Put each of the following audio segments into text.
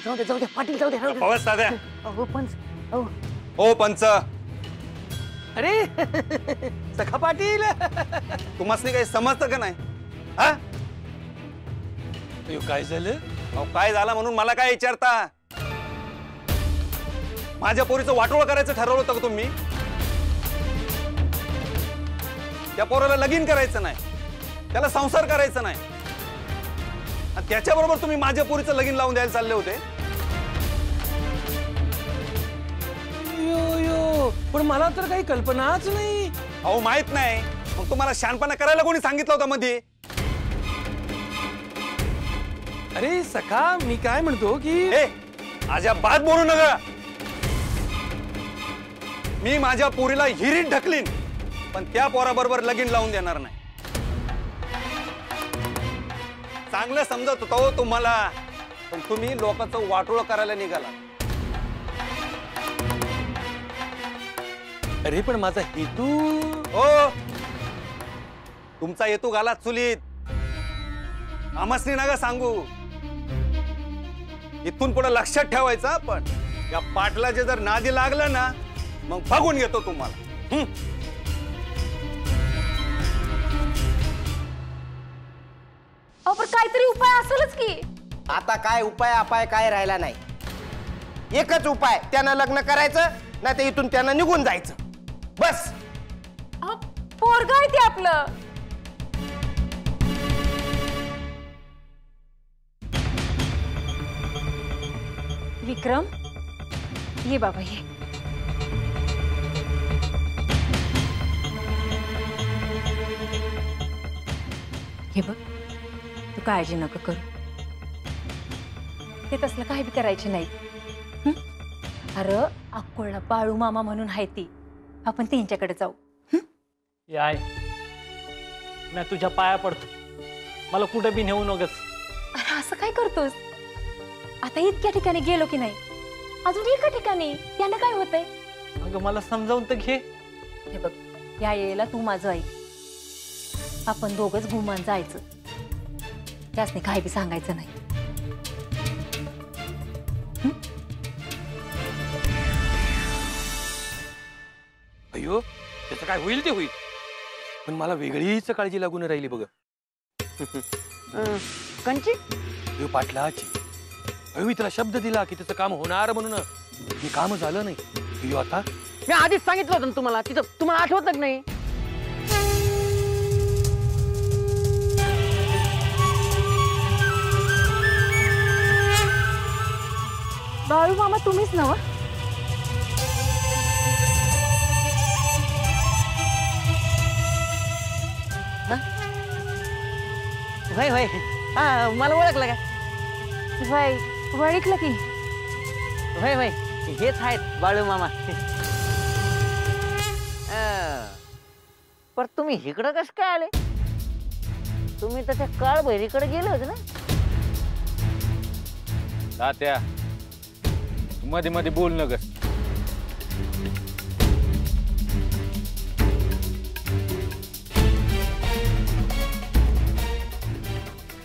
जाऊ दे पाटील जाऊ दे पवस दादा अहो पंच अहो ओ पंच अरे सखा पाटील तुम्हाला काही समजतं का नाही हा काय झालं अहो काय झालं म्हणून मला काय विचारता माझ्या पोरीचं वाटोळ करायचं ठरवलं होतं का तुम्ही त्या पोराला लगीन करायचं नाही त्याला संसार करायचा नाही आणि त्याच्याबरोबर तुम्ही माझ्या पोरीचं लगीन लावून द्यायला चालले होते यो यो पण मला तर काही कल्पनाच नाही अहो माहित नाही मग तुम्हाला शहाणपणा करायला कोणी सांगितलं होतं मध्ये अरे सखा मी काय म्हणतो की ए अजिबात बोलू नका मी माझ्या पोरीला हिरीत ढकलीन पण त्या पोराबरोबर लगीन लावून देणार नाही चांगलं समजत होतं हो तुम्हाला पण तुम्ही लोकांचं वाटोळ करायला निघाला अरे पण माझा हेतू हो तुमचा हेतू घाला चुलीत आमसनी नका सांगू इथून पुढे लक्षात ठेवायचं पण या पाटलाचे जर नादी लागलं ना मग बघून घेतो तुम्हाला पण काहीतरी उपाय असेलच की आता काय उपाय अपाय काय राहिला नाही एकच उपाय त्यानं लग्न करायचं नाही तर इथून त्यानं निघून जायचं बस पोरग आहे ते आपलं विक्रम ये बाबा ये हे बघ तू काळजी नका करू ते तसलं काही बी करायचे नाही अरे अक्कोळला बाळू मामा म्हणून आहे ती आपण त्यांच्याकडे जाऊ याय मी तुझ्या पाया पडतो मला कुठे बी नेऊ नकोस अरे असं काय करतोस आता इतक्या ठिकाणी गेलो की नाही अजून एका ठिकाणी यानं काय होतंय अगं मला समजावून तर घे हे बघ या येळेला तू माझं ऐक आपण दोघंच घुमान जायचं त्यासने काही बी सांगायचं नाही अयो त्याचं काय होईल ते होईल पण मला वेगळीच काळजी लागून राहिली बघ कंची पाटलाची अयो मी तिला शब्द दिला की त्याचं काम होणार म्हणून हे काम झालं नाही अयो आता मी आधीच सांगितलं होतं तुम्हाला तिथं तुम्हाला आठवत नाही बाळू मामा तुम्हीच नव होय होय मला ओळखलं का वय ओळखलं की होय होय हेच आहेत बाळू मामा पर तुम्ही इकडं कसं काय आले तुम्ही तर त्या काळ बहिरीकडे गेले होते ना तात्या मध्ये मध्ये बोल नगस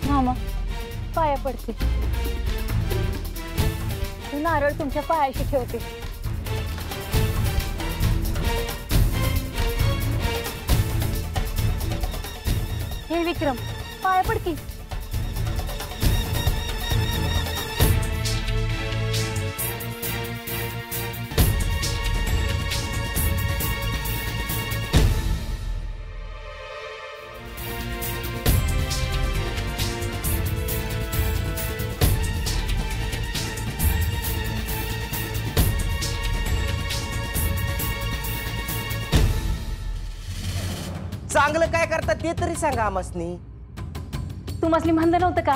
मामा पाया पडते नारळ तुमच्या पायाशी ठेवते हे विक्रम पाया पड की चांगलं काय करतात ते तरी सांगा आमसनी तुम्हाला म्हणलं नव्हतं का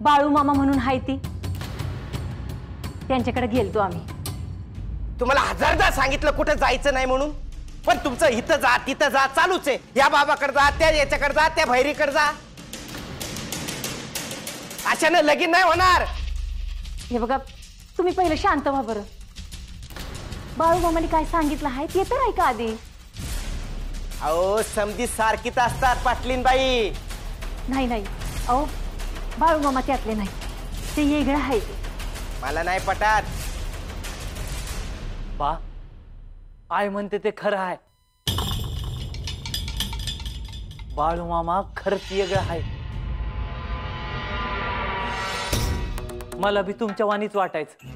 बाळू मामा म्हणून हाय ती त्यांच्याकडे गेलतो आम्ही तुम्हाला हजारदा सांगितलं कुठे जायचं नाही म्हणून पण तुमचं इथं जा तिथं जा चालूच आहे या बाबाकडे जा त्या याच्याकडे जा त्या भैरीकडे जा अशानं लगीन नाही होणार हे बघा तुम्ही पहिलं शांत व्हा बरं बाळू मामाने काय सांगितलं आहे ते तर ऐका आधी अहो समधी सारखीच असतात पाटलीन बाई नाही नाही अहो बाळू मामा त्यातले नाही ते वेगळं आहे मला नाही पटात. बा आय म्हणते ते खरं आहे. बाळू मामा खरंच वेगळं आहे. मला बी तुमच्या वाणीच वाटायचं.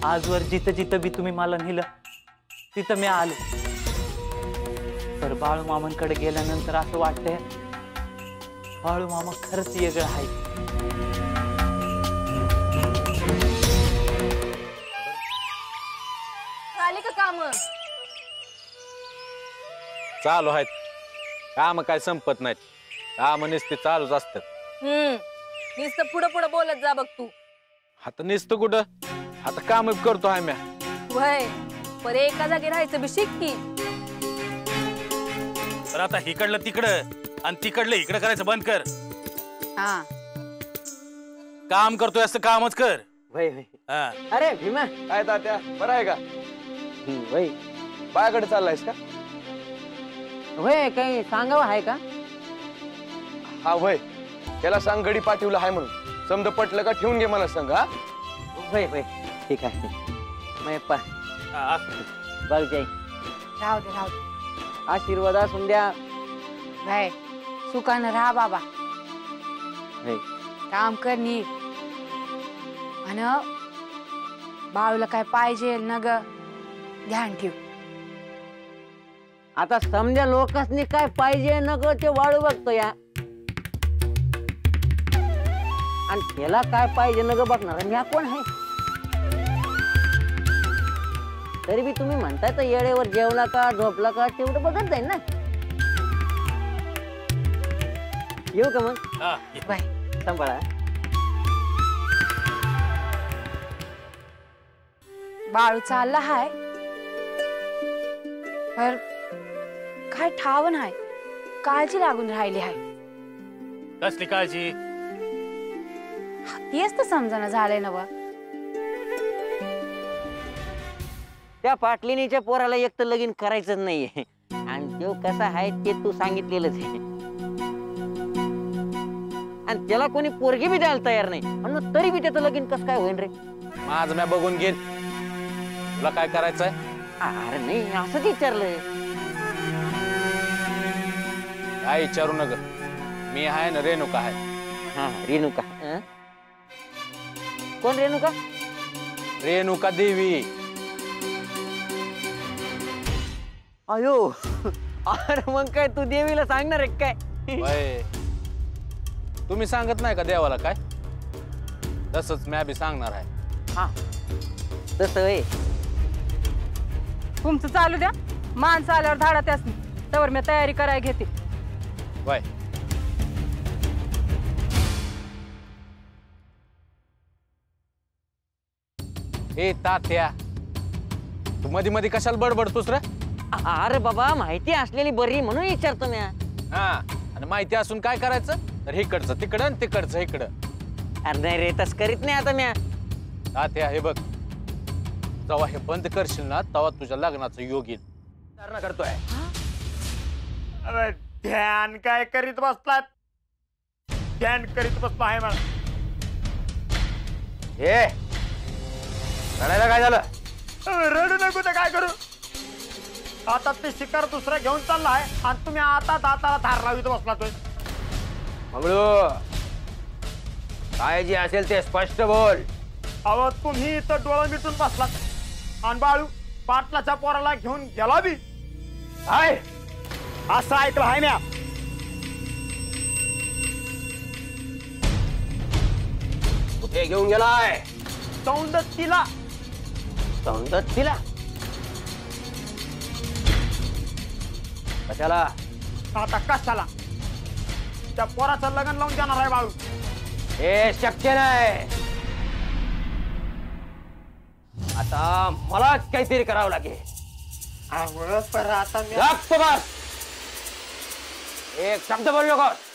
आजवर जिथं जिथं बी तुम्ही मला नेलं तिथं मी आलो. तर बाळू मामांकडे गेल्यानंतर असं वाटतंय बाळू मामा खरंच वेगळं आहे. झाली का काम? चालू आहेत काम, काय संपत नाहीत. काम नुसते चालूच असतात. नुसतं पुढं पुढं बोलत जा बघ तू. आता नुसतं कुठं, आता काम करतो आम्ही. वय पर एका जागी राहायचं बी शिक की. तर आता इकडलं तिकडं आणि तिकडलं इकडं करायचं बंद कर. हा काम करतोय असं कामच कर. वय वय. हा. अरे भीमा काय तात्या बरं आहे का? वय बायाकडे चाललायस का? होय काही सांगावं आहे का? हा वय, त्याला सांग गडी पाठवलं आहे म्हणून. समजा पटलं का ठेवून घे मला सांग. हा होय होय ठीक आहे. मग हा. बघ जाई राहू दे राहू दे. आशीर्वाद असून द्या. बाय सुखानं राहा बाबा. होय. काम कर नीट. आणि बाळूला काय पाहिजे न ग ध्यान ठेव. आता समजा लोकांनी काय पाहिजे नको ते वाळू बघतो या. आणि त्याला काय पाहिजे नको बघणार मी कोण आहे? तरी बी तुम्ही म्हणताय तर येळेवर जेवला का झोपला का तेवढं बघत जाईल ना. येऊ का मग? हा. बाय. सांभाळा. बाळू चालला हाय पर काय ठाव नाही. काळजी लागून राहिली आहे. कसली काळजी? तेच तर समजना झालंय ना बा. त्या पाटलिनीच्या पोराला एक तर लगीन करायचंच नाहीये. आणि तो कसा आहे ते तू सांगितलेलंच आहे. आणि त्याला कोणी पोरगी बी द्यायला तयार नाही. आणि मग तरी बी त्याचं लगीन कसं काय होईल रे? माझं मी बघून घेईन. तुला काय करायचंय? अरे नाही असंच विचारलं. काय विचारू नग, मी आहे ना, रेणुका आहे. हा रेणुका. कोण रेणुका? रेणुका देवी. अयो अरे मग काय तू देवीला सांगणार आहे काय? वय, तुम्ही सांगत नाही का देवाला काय? तसंच मी बी सांगणार आहे. हा तसं होय. तुमचं चालू द्या. माणसं आल्यावर धाडा त्यासनी. त्यावर मी तयारी करायला घेते. वय, ए तात्या, तू मध्ये मध्ये कशाला बडबडतोस रे? अरे बाबा माहिती असलेली बरी म्हणून विचारतो मी. हा, आणि माहिती असून काय करायचं? तर इकडचं तिकडं आणि तिकडचं इकडं. अरे नाही रे तस करीत नाही आता मी. तात्या हे बघ, जेव्हा हे बंद करशील ना तेव्हा तुझ्या लग्नाचं योग येईल. विचारणा करतोय. अरे ध्यान काय करीत बसलात? ध्यान करीत बसलो आहे मला. हे रडायला काय झालं? रडू नको तर काय करू? आता ते शिकार दुसरा घेऊन चालला आहे आणि तुम्ही आता दाताला धार लावित बसलातोय. मंगळू, काय जे असेल ते स्पष्ट बोल. अहो तुम्ही इथं डोळा मिटून बसलात आणि बाळू पाटलाच्या पोराला घेऊन गेला बी. हाय, असं ऐकलं आहे म्या. कुठे घेऊन गेलाय? सौंदत्तीला. सौंदत्तीला? कशाला? आता कशाला? त्या पोराचं लग्न लावून देणार आहे बाळू. हे शक्य नाही. आता मलाच काहीतरी करावं लागेल. आवड पर आता मी बस, एक शब्द बोल नकोस.